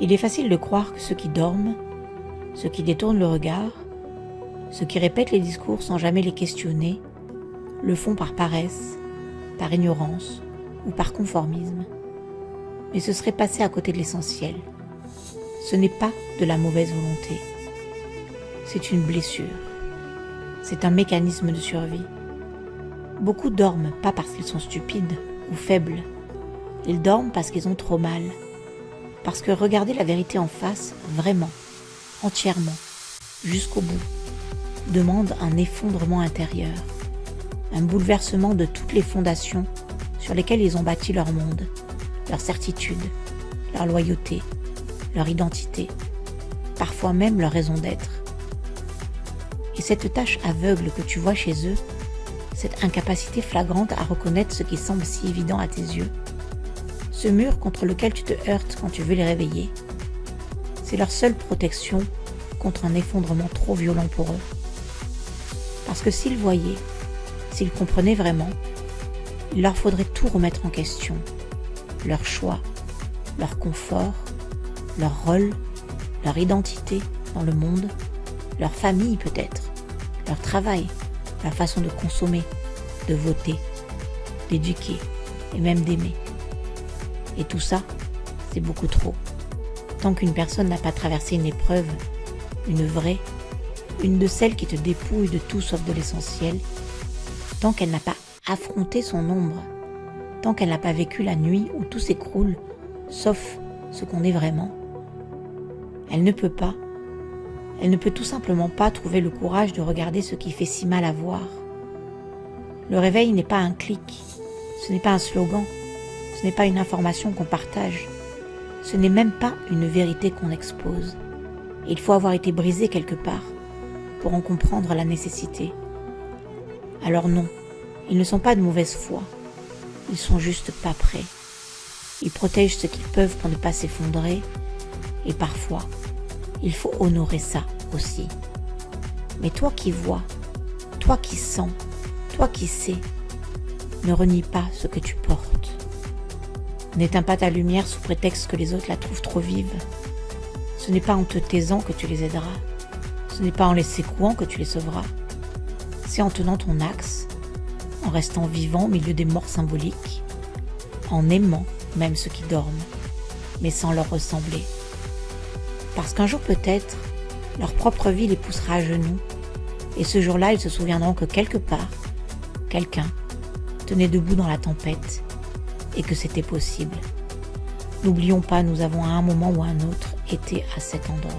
Il est facile de croire que ceux qui dorment, ceux qui détournent le regard, ceux qui répètent les discours sans jamais les questionner, le font par paresse, par ignorance ou par conformisme. Mais ce serait passer à côté de l'essentiel. Ce n'est pas de la mauvaise volonté. C'est une blessure. C'est un mécanisme de survie. Beaucoup dorment pas parce qu'ils sont stupides ou faibles. Ils dorment parce qu'ils ont trop mal. Parce que regarder la vérité en face, vraiment, entièrement, jusqu'au bout, demande un effondrement intérieur, un bouleversement de toutes les fondations sur lesquelles ils ont bâti leur monde, leur certitude, leur loyauté, leur identité, parfois même leur raison d'être. Et cette tâche aveugle que tu vois chez eux, cette incapacité flagrante à reconnaître ce qui semble si évident à tes yeux, ce mur contre lequel tu te heurtes quand tu veux les réveiller, c'est leur seule protection contre un effondrement trop violent pour eux. Parce que s'ils voyaient, s'ils comprenaient vraiment, il leur faudrait tout remettre en question, leur choix, leur confort, leur rôle, leur identité dans le monde, leur famille peut-être, leur travail, leur façon de consommer, de voter, d'éduquer et même d'aimer. Et tout ça, c'est beaucoup trop. Tant qu'une personne n'a pas traversé une épreuve, une vraie, une de celles qui te dépouillent de tout sauf de l'essentiel, tant qu'elle n'a pas affronté son ombre, tant qu'elle n'a pas vécu la nuit où tout s'écroule, sauf ce qu'on est vraiment, elle ne peut tout simplement pas trouver le courage de regarder ce qui fait si mal à voir. Le réveil n'est pas un clic, ce n'est pas un slogan, ce n'est pas une information qu'on partage, ce n'est même pas une vérité qu'on expose. Il faut avoir été brisé quelque part pour en comprendre la nécessité. Alors non, ils ne sont pas de mauvaise foi, ils sont juste pas prêts. Ils protègent ce qu'ils peuvent pour ne pas s'effondrer, et parfois, il faut honorer ça aussi. Mais toi qui vois, toi qui sens, toi qui sais, ne renie pas ce que tu portes. N'éteins pas ta lumière sous prétexte que les autres la trouvent trop vive. Ce n'est pas en te taisant que tu les aideras. Ce n'est pas en les secouant que tu les sauveras. C'est en tenant ton axe, en restant vivant au milieu des morts symboliques, en aimant même ceux qui dorment, mais sans leur ressembler. Parce qu'un jour peut-être, leur propre vie les poussera à genoux, et ce jour-là, ils se souviendront que quelque part, quelqu'un tenait debout dans la tempête, et que c'était possible. N'oublions pas, nous avons à un moment ou à un autre été à cet endroit.